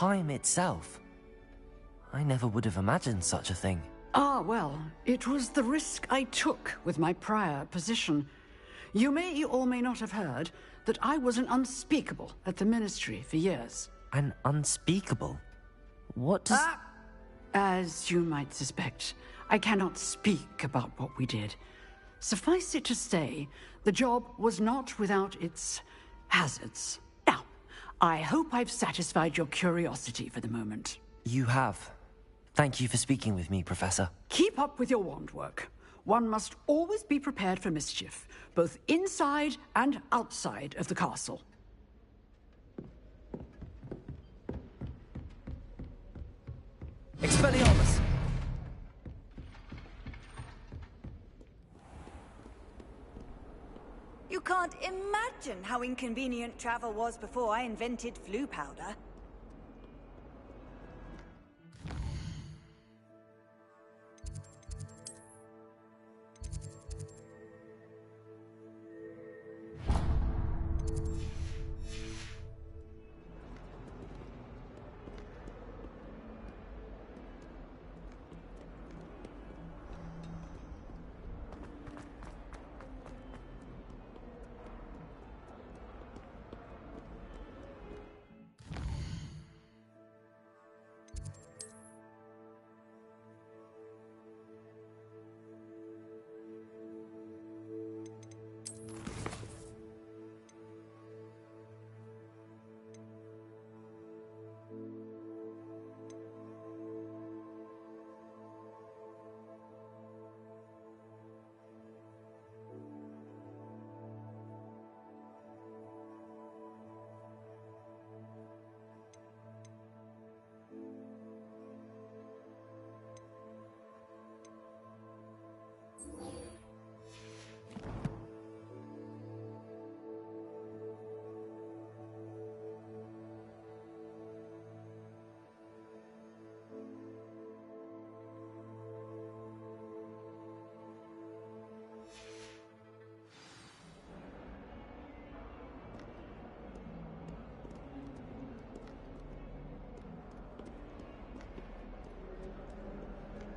time itself. I never would have imagined such a thing. Ah, well, it was the risk I took with my prior position. You may or may not have heard that I was an unspeakable at the Ministry for years. An unspeakable? What does... As you might suspect, I cannot speak about what we did. Suffice it to say, the job was not without its hazards. Now, I hope I've satisfied your curiosity for the moment. You have. Thank you for speaking with me, Professor. Keep up with your wand work. One must always be prepared for mischief, both inside and outside of the castle. Expelliarmus! You can't imagine how inconvenient travel was before I invented flu powder.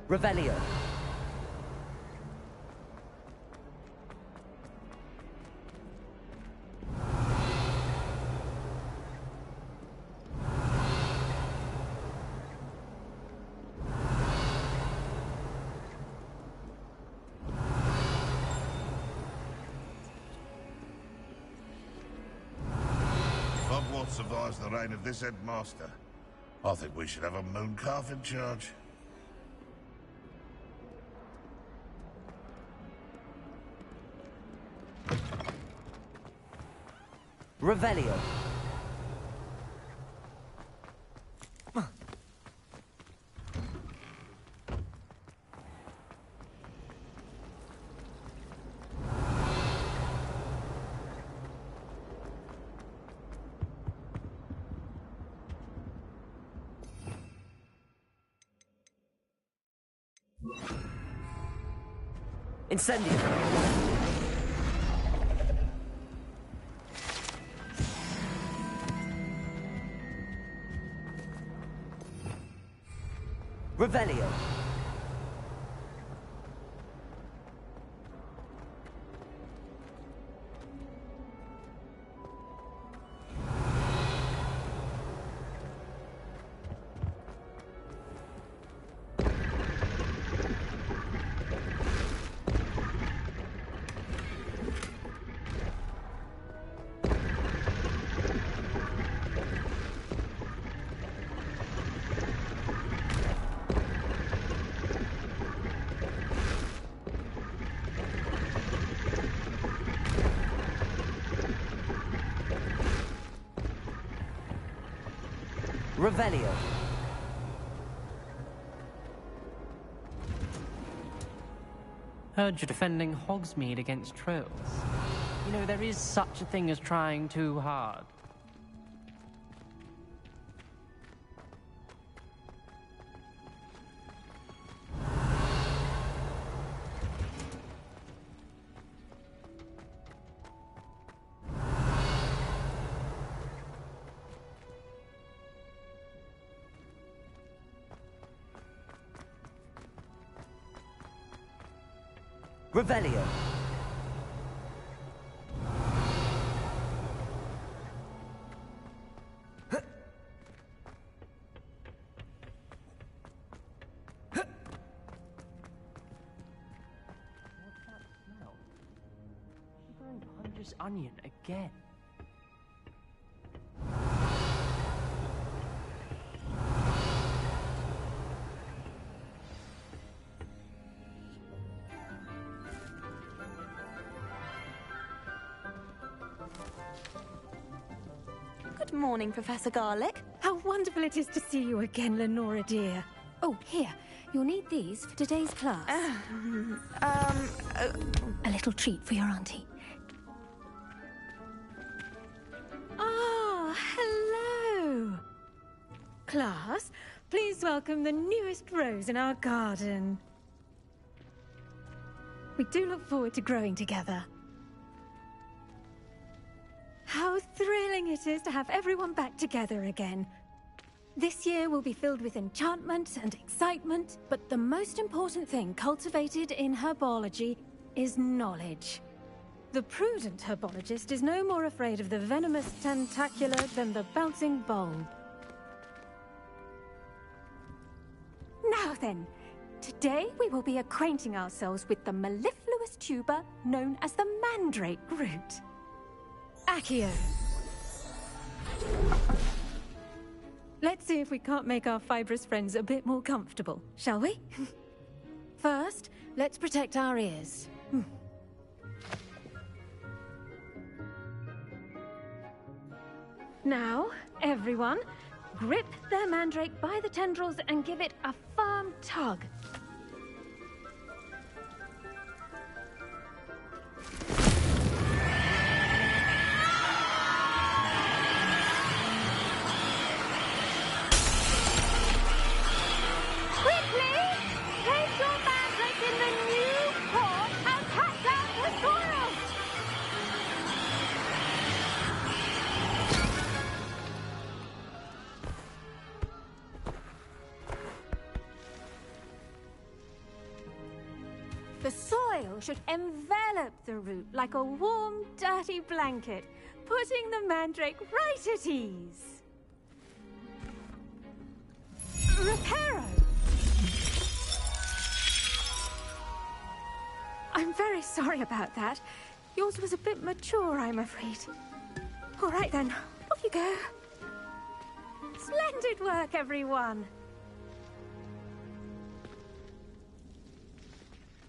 Revelio. Hogwarts survives the reign of this headmaster. I think we should have a moon calf in charge. Revelio. Incendio. Revelio. Revelio. Heard you're defending Hogsmeade against trolls. You know, there is such a thing as trying too hard. Revelio. Punches onion again. Good morning, Professor Garlic. How wonderful it is to see you again, Lenora dear. Oh, here. You'll need these for today's class. A little treat for your auntie. Ah, hello. Class, please welcome the newest rose in our garden. We do look forward to growing together. How thrilling it is to have everyone back together again. This year will be filled with enchantment and excitement, but the most important thing cultivated in herbology is knowledge. The prudent herbologist is no more afraid of the venomous tentacula than the bouncing bulb. Now then, today we will be acquainting ourselves with the mellifluous tuber known as the mandrake root. Accio. Let's see if we can't make our fibrous friends a bit more comfortable, shall we? First, let's protect our ears. Now, everyone, grip their mandrake by the tendrils and give it a firm tug. The soil should envelop the root like a warm, dirty blanket, putting the mandrake right at ease. Reparo! I'm very sorry about that. Yours was a bit mature, I'm afraid. All right then, off you go. Splendid work, everyone!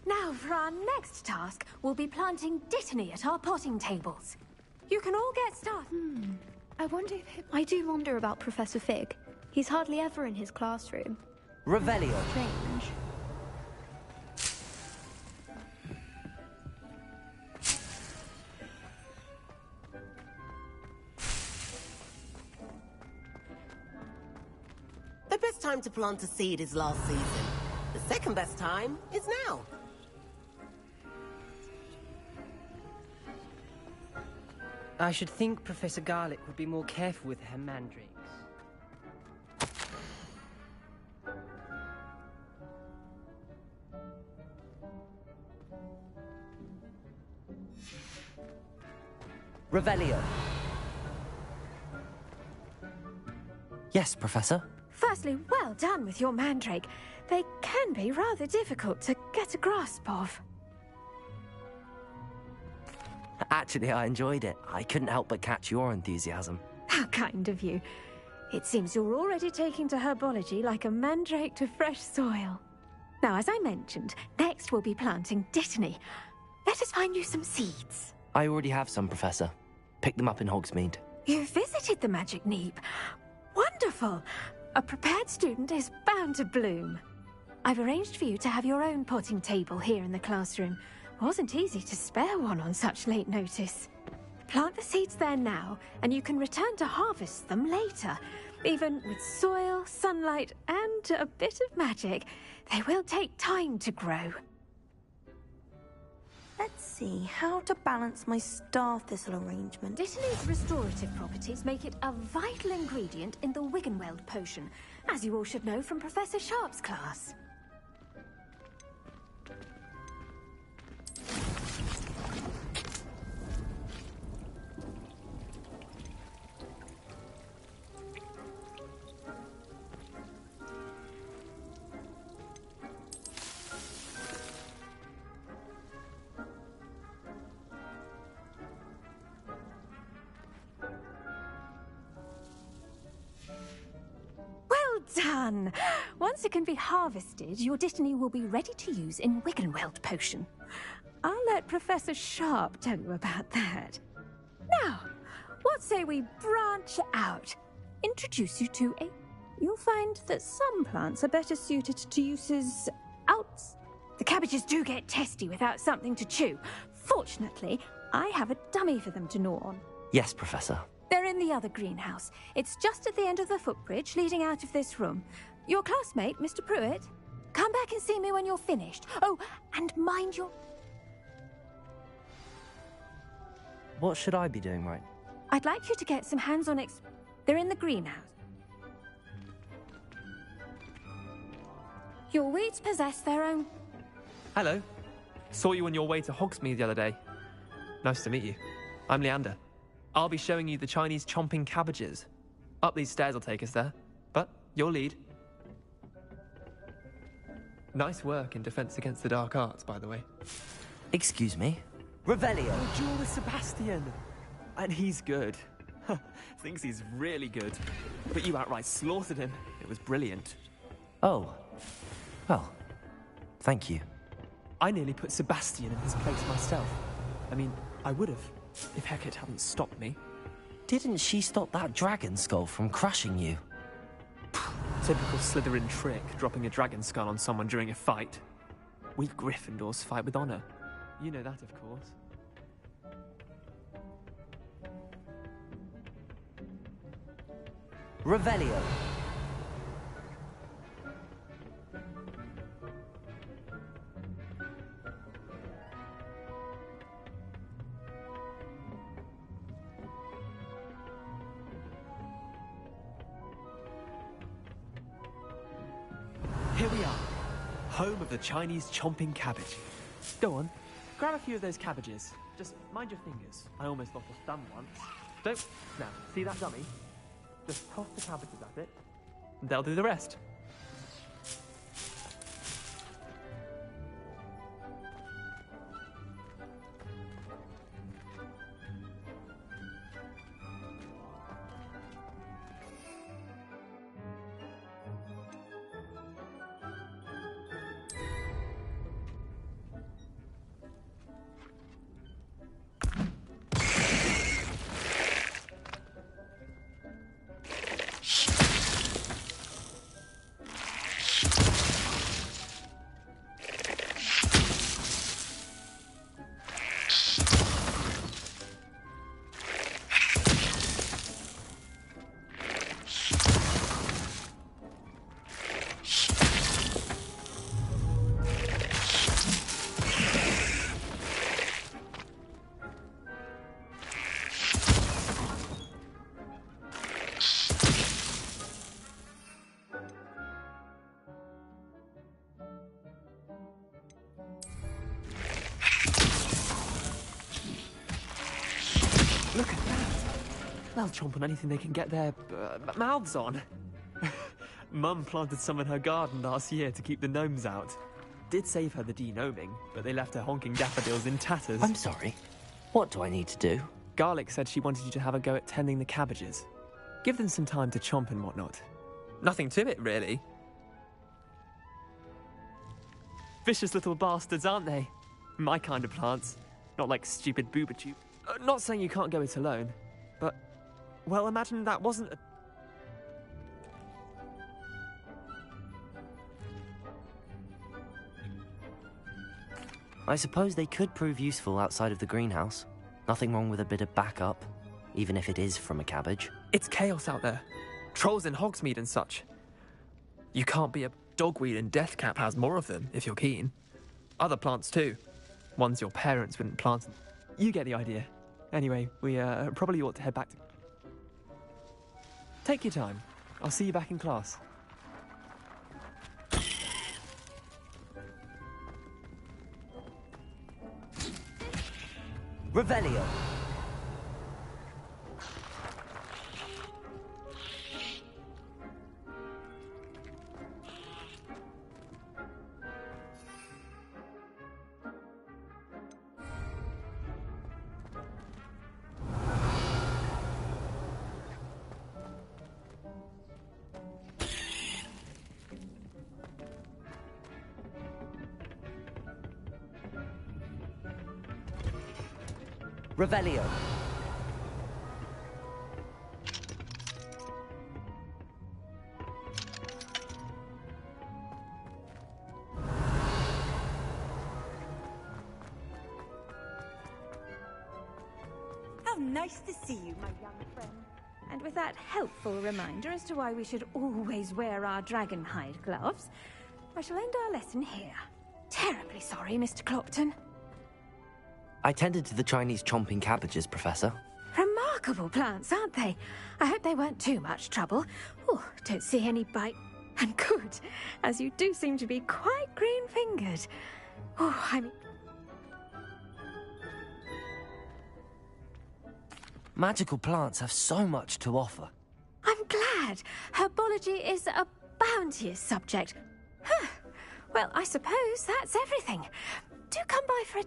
Now, for our next task, we'll be planting dittany at our potting tables. You can all get started. I do wonder about Professor Fig. He's hardly ever in his classroom. Revelio. Strange. The best time to plant a seed is last season. The second best time is now. I should think Professor Garlic would be more careful with her mandrakes. Revelio. Yes, Professor? Firstly, well done with your mandrake. They can be rather difficult to get a grasp of. Actually, I enjoyed it. I couldn't help but catch your enthusiasm. How kind of you. It seems you're already taking to herbology like a mandrake to fresh soil. Now, as I mentioned, next we'll be planting dittany. Let us find you some seeds. I already have some, Professor. Picked them up in Hogsmeade. You visited the Magic Neep. Wonderful! A prepared student is bound to bloom. I've arranged for you to have your own potting table here in the classroom. Wasn't easy to spare one on such late notice. Plant the seeds there now, and you can return to harvest them later. Even with soil, sunlight, and a bit of magic, they will take time to grow. Let's see how to balance my star thistle arrangement. Dittany's restorative properties make it a vital ingredient in the Wiggenweld potion, as you all should know from Professor Sharp's class. done. Once it can be harvested, your Dittany will be ready to use in Wiggenweld potion. I'll let Professor Sharp tell you about that. Now, what say we branch out? Introduce you to a... You'll find that some plants are better suited to uses outs. The cabbages do get testy without something to chew. Fortunately, I have a dummy for them to gnaw on. Yes, Professor. They're in the other greenhouse. It's just at the end of the footbridge leading out of this room. Your classmate, Mr. Pruitt, come back and see me when you're finished. Oh, and mind your... What should I be doing right? I'd like you to get some hands-on They're in the greenhouse. Your weeds possess their own... Hello. Saw you on your way to Hogsmeade the other day. Nice to meet you. I'm Leander. I'll be showing you the Chinese chomping cabbages. Up these stairs will take us there. But your lead. Nice work in Defense Against the Dark Arts, by the way. Excuse me? Revelio! Oh, duel with Sebastian! And he's good. Thinks he's really good. But you outright slaughtered him. It was brilliant. Oh. Well, thank you. I nearly put Sebastian in his place myself. I mean, I would have, if Hecate hadn't stopped me. Didn't she stop that dragon skull from crushing you? Typical Slytherin trick, dropping a dragon skull on someone during a fight. We Gryffindors fight with honor. You know that, of course. Revelio. Here we are, home of the Chinese chomping cabbage. Go on, grab a few of those cabbages. Just mind your fingers. I almost lost a thumb once. Don't. Now, see that dummy? Just toss the cabbages at it, and they'll do the rest. Look at that! They'll chomp on anything they can get their mouths on. Mum planted some in her garden last year to keep the gnomes out. Did save her the de-gnoming, but they left her honking daffodils in tatters. I'm sorry. What do I need to do? Garlic said she wanted you to have a go at tending the cabbages. Give them some time to chomp and whatnot. Nothing to it, really. Vicious little bastards, aren't they? My kind of plants. Not like stupid boobatube. Not saying you can't go it alone, but... Well, imagine that wasn't a... I suppose they could prove useful outside of the greenhouse. Nothing wrong with a bit of backup, even if it is from a cabbage. It's chaos out there. Trolls in Hogsmeade and such. You can't be a dogweed, and Deathcap has more of them, if you're keen. Other plants too. Ones your parents wouldn't plant. You get the idea. Anyway, we probably ought to head back to... Take your time. I'll see you back in class. Revelio. Revelio. How nice to see you, my young friend. And with that helpful reminder as to why we should always wear our dragonhide gloves, I shall end our lesson here. Terribly sorry, Mr. Clopton. I tended to the Chinese chomping cabbages, Professor. Remarkable plants, aren't they? I hope they weren't too much trouble. Oh, don't see any bite. And good, as you do seem to be quite green-fingered. Oh, I mean... Magical plants have so much to offer. I'm glad. Herbology is a bounteous subject. Huh. Well, I suppose that's everything. Do come by for a...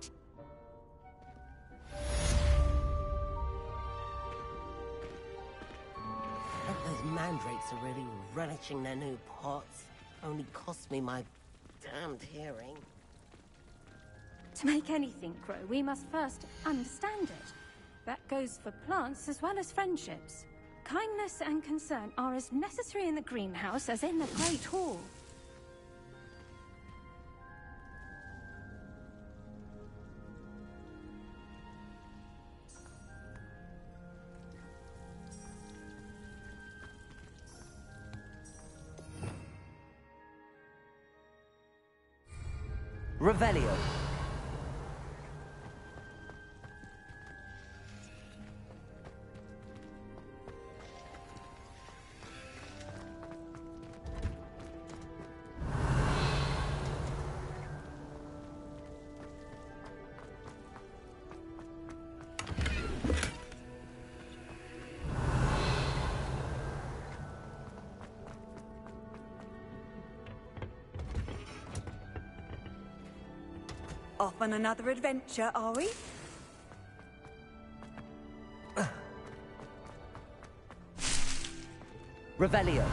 Those mandrakes are really relishing their new pots. Only cost me my damned hearing. To make anything grow, we must first understand it. That goes for plants as well as friendships. Kindness and concern are as necessary in the greenhouse as in the Great Hall. Revelio. Off on another adventure, are we? Revelio.